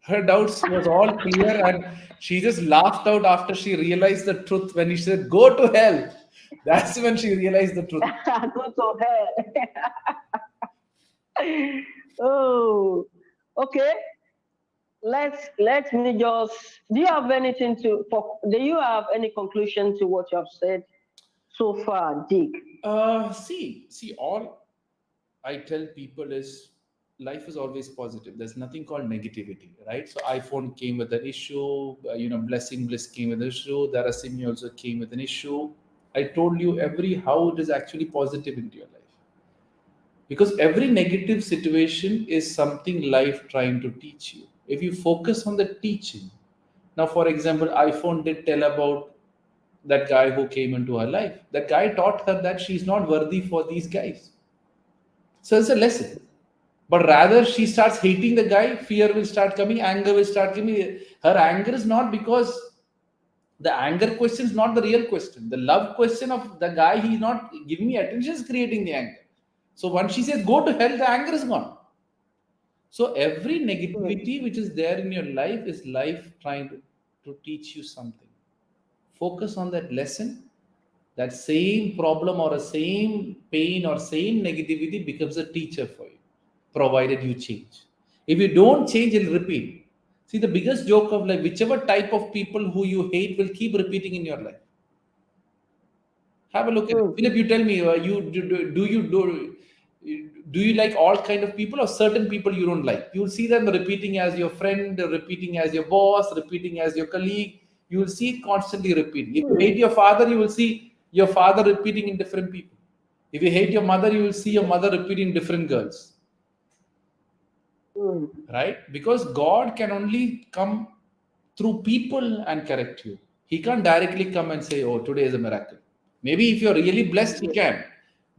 Her doubts was all clear, and she just laughed out after she realized the truth when he said, "Go to hell." That's when she realized the truth. Go to hell. Oh, okay. Let me just. Do you have anything do you have any conclusion to what you have said so far, Deek? See, all I tell people is life is always positive. There's nothing called negativity, right? So iPhone came with an issue. Blessing Bliss came with an issue. Parassini also came with an issue. I told you how it is actually positive into your life. Because every negative situation is something life trying to teach you. If you focus on the teaching. Now, for example, iPhone did tell about that guy who came into her life. That guy taught her that she's not worthy for these guys. So it's a lesson. But rather she starts hating the guy, fear will start coming, anger will start coming. Her anger is not because the anger question is not the real question. The love question of the guy, he's not giving me attention, is creating the anger. So once she says, go to hell, the anger is gone. So every negativity which is there in your life is life trying to to teach you something. Focus on that lesson. That same problem or a same pain or same negativity becomes a teacher for you, provided you change. If you don't change, it'll repeat. See, the biggest joke of life, whichever type of people who you hate will keep repeating in your life. Have a look at it. Philip, you tell me, do you like all kind of people or certain people you don't like? You'll see them repeating as your friend, repeating as your boss, repeating as your colleague. You will see it constantly repeating. If you hate your father, you will see your father repeating in different people. If you hate your mother, you will see your mother repeating different girls. Right? Because God can only come through people and correct you. He can't directly come and say, oh, today is a miracle. Maybe if you're really blessed, he can.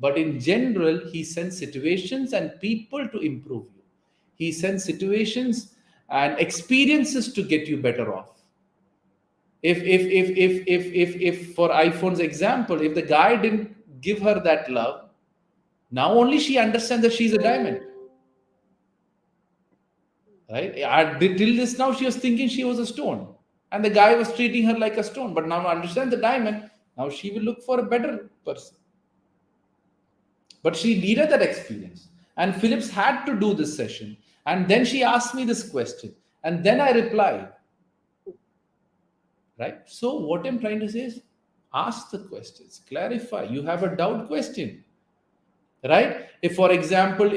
But in general, he sends situations and people to improve you. He sends situations and experiences to get you better off. If for iPhone's example, if the guy didn't give her that love, now only she understands that she's a diamond. Right? Till this now, she was thinking she was a stone. And the guy was treating her like a stone. But now understand the diamond. Now she will look for a better person. But she needed that experience. And Phillips had to do this session. And then she asked me this question. And then I replied. Right? So what I'm trying to say is, ask the questions, clarify. You have a doubt, question. Right? If, for example,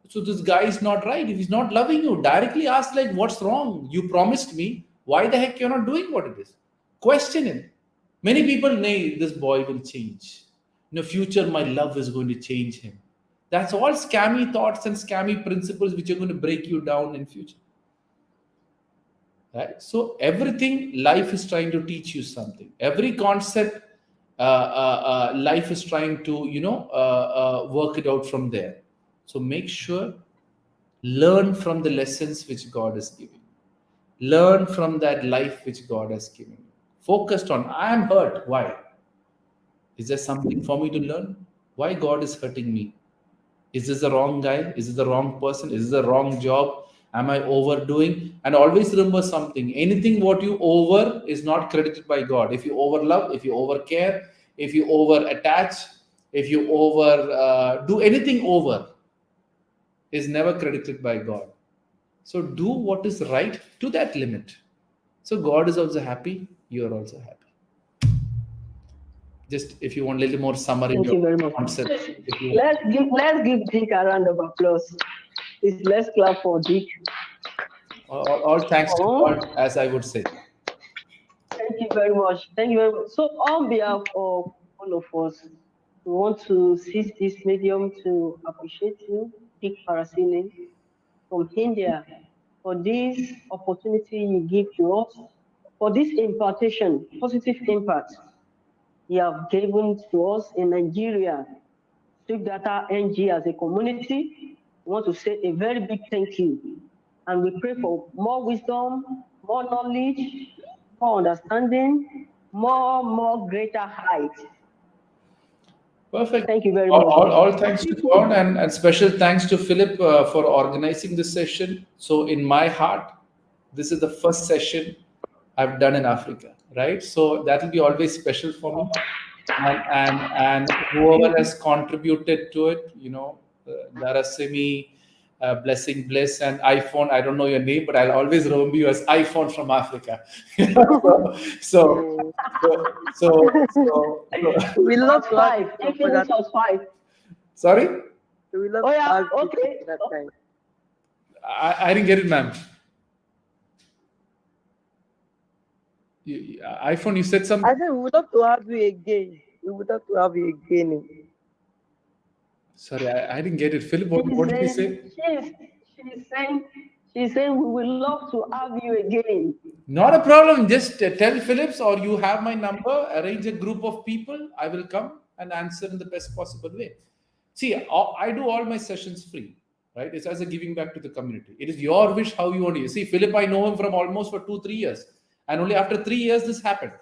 so this guy is not right. If he's not loving you, directly ask, like, what's wrong? You promised me. Why the heck you're not doing what it is? Question it. Many people say, this boy will change. In the future, my love is going to change him. That's all scammy thoughts and scammy principles which are going to break you down in future. Right? So everything, life is trying to teach you something. Every concept, life is trying to, work it out from there. So make sure, learn from the lessons which God is giving. Learn from that life which God has given you. Focused on, I am hurt. Why? Is there something for me to learn? Why God is hurting me? Is this the wrong guy? Is this the wrong person? Is this the wrong job? Am I overdoing? And always remember something. Anything what you over is not credited by God. If you over love, if you over care, if you over attach, if you over do anything over, is never credited by God. So do what is right to that limit. So God is also happy. You are also happy. Just if you want a little more summary. Thank you very much. Let's give Deek a round of applause. Please, let's clap for Deek. All thanks to God, as I would say. Thank you very much. Thank you very much. So on behalf of all of us, we want to seize this medium to appreciate you, Deek Parassini, from India, for this opportunity you give to us, for this impartation, positive impact you have given to us in Nigeria. Swiftdatang NG as a community, we want to say a very big thank you. And we pray for more wisdom, more knowledge, more understanding, more greater height. Perfect. Thank you very much. All thanks to God, and special thanks to Philip for organizing this session. So in my heart, this is the first session I've done in Africa, right? So that will be always special for me. And whoever has contributed to it, Darasimi, Blessing Bliss, and iPhone. I don't know your name, but I'll always remember you as iPhone from Africa. so we love to have Thank you, that was 5. Sorry? We love to have okay. that time. I didn't get it, ma'am. iPhone, you said something? I said we would love to have you again. We would love to have you again. Sorry, I didn't get it. Philip, what did you say? She's saying we would love to have you again. Not a problem. Just tell Phillips, or you have my number, arrange a group of people. I will come and answer in the best possible way. See, I do all my sessions free, right? It's as a giving back to the community. It is your wish how you want to. See, Philip, I know him from almost for 2-3 years. And only after 3 years, this happened,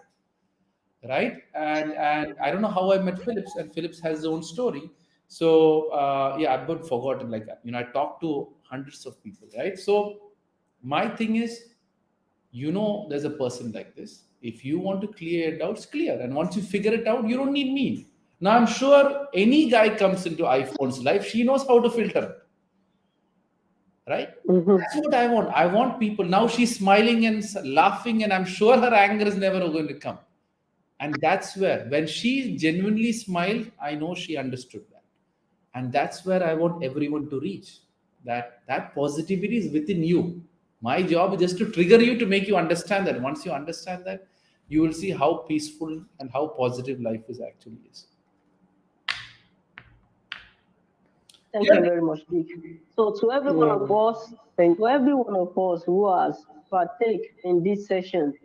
right? And I don't know how I met Phillips, and Phillips has his own story. So, I've been forgotten like that. I talked to hundreds of people, right? So, My thing is, there's a person like this. If you want to clear your doubts, clear. And once you figure it out, you don't need me. Now, I'm sure any guy comes into iPhone's life, she knows how to filter. Right? That's what I want. I want people. Now she's smiling and laughing, and I'm sure her anger is never going to come. And that's where, when she genuinely smiled, I know she understood that. And that's where I want everyone to reach. That positivity is within you. My job is just to trigger you, to make you understand that. Once you understand that, you will see how peaceful and how positive life actually is. Thank you very much, Deek. So to every one of us, who has partake in this session,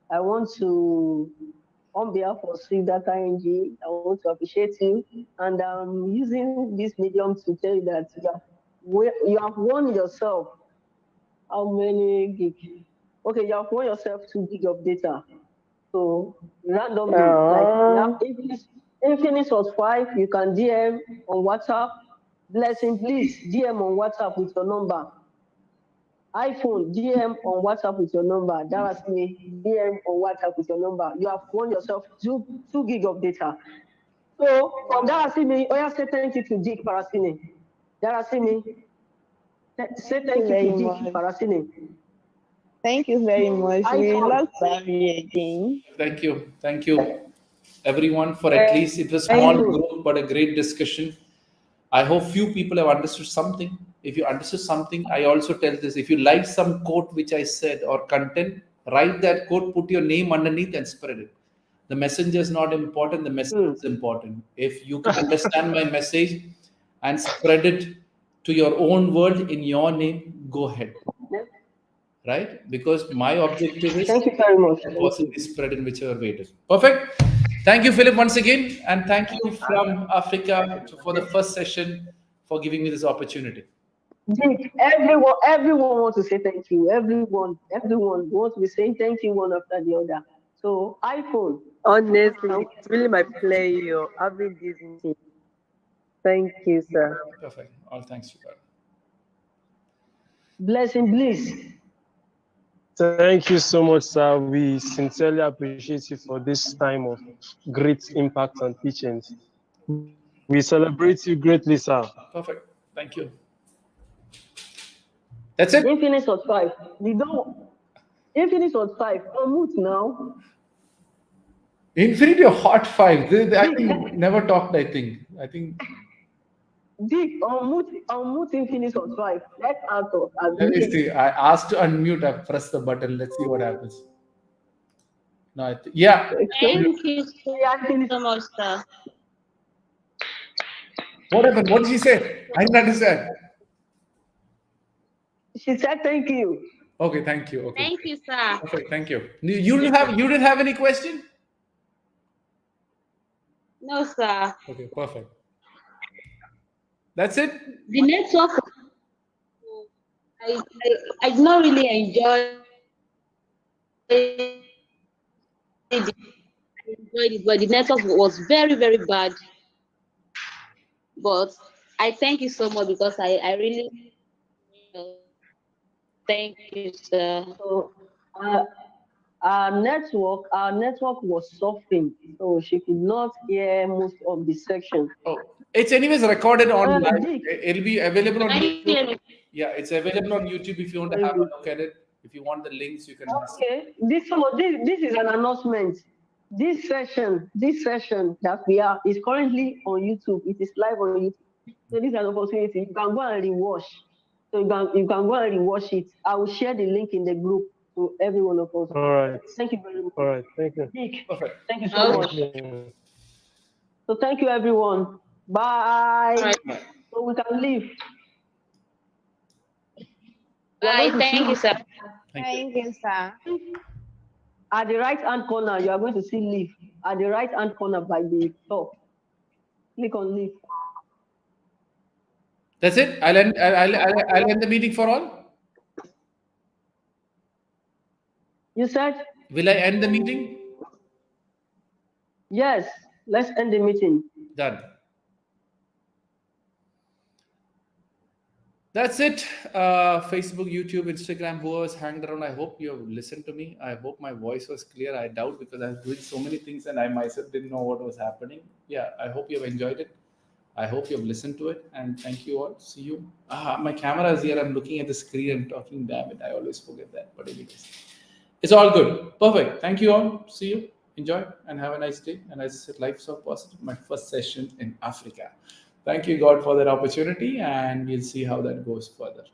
I want to, on behalf of Swiftdatang, I want to appreciate you, and I'm using this medium to tell you that you have won yourself. How many gig? Okay, you have won yourself 2 gig of data. So randomly, like Infinix was 5, you can DM on WhatsApp. Blessing, please DM on WhatsApp with your number. iPhone, DM on WhatsApp with your number. Darasini, DM on WhatsApp with your number. You have won yourself 2 gig of data. So from Darasini, I say thank you to Deek Parassini. Darasini, say thank you to Deek Parassini. Thank you very much. We love to have you again. Thank you, everyone, for at least, it was a small group, but a great discussion. I hope few people have understood something. If you understood something, I also tell this: if you like some quote which I said or content, write that quote, put your name underneath, and spread it. The messenger is not important. The message is important. If you can understand my message and spread it to your own world in your name, go ahead. Right? Because my objective is thank you very much. Possibly spread in whichever way it is. Perfect. Thank you, Philip, once again. And thank you from Africa for the first session, for giving me this opportunity. Deek, everyone wants to say thank you. Everyone wants to be saying thank you one after the other. So iPhone. Honestly, it's really my pleasure having this meeting. Thank you, sir. Perfect. All thanks to God. Blessing, please. Thank you so much, sir. We sincerely appreciate you for this time of great impact and teachings. We celebrate you greatly, sir. Perfect. Thank you. That's it. Infinix was 5. Infinix was 5. Unmute now. Infinity or Hot 5? I think never talked, I think. Deek, unmute Infinix was 5. Let's answer. Let me see. I asked to unmute. I pressed the button. Let's see what happens. No, yeah. Thank you so much, sir. What happened? What did she say? I didn't understand. She said thank you. Okay, thank you. Okay. Thank you, sir. Okay, thank you. You didn't have any question? No, sir. Okay, perfect. That's it? The network, I did not really enjoy it, but the network was very, very bad. But I thank you so much, because I really thank you, sir. So our network was suffering, so she could not hear most of the section. Oh, it's anyways recorded online. Deek. It'll be available on Can you hear YouTube. me? Yeah, it's available on YouTube if you want to have a look at it. If you want the links, you can. Okay, this is an announcement. This session that we are is currently on YouTube. It is live on YouTube. So this is an opportunity. You can go and rewatch. So you can go and rewatch it. I will share the link in the group to every one of us. All right. Thank you very much. All right. Thank you. Deek, Perfect. thank you so much. So thank you, everyone. Bye. Right. So we can leave. Bye. Thank you, sir. Thank you, sir. At the right-hand corner, you are going to see leave. At the right-hand corner by the top. Click on leave. That's it. I'll end the meeting for all. You said? Will I end the meeting? Yes. Let's end the meeting. Done. That's it. Facebook, YouTube, Instagram, whoever's hanged around. I hope you have listened to me. I hope my voice was clear. I doubt because I was doing so many things and I myself didn't know what was happening. Yeah, I hope you have enjoyed it. I hope you have listened to it. And thank you all. See you. My camera is here. I'm looking at the screen and talking. Damn it. I always forget that. But anyways, it's all good. Perfect. Thank you all. See you. Enjoy and have a nice day. And as I said, life so positive. My first session in Africa. Thank you, God, for that opportunity, and we'll see how that goes further.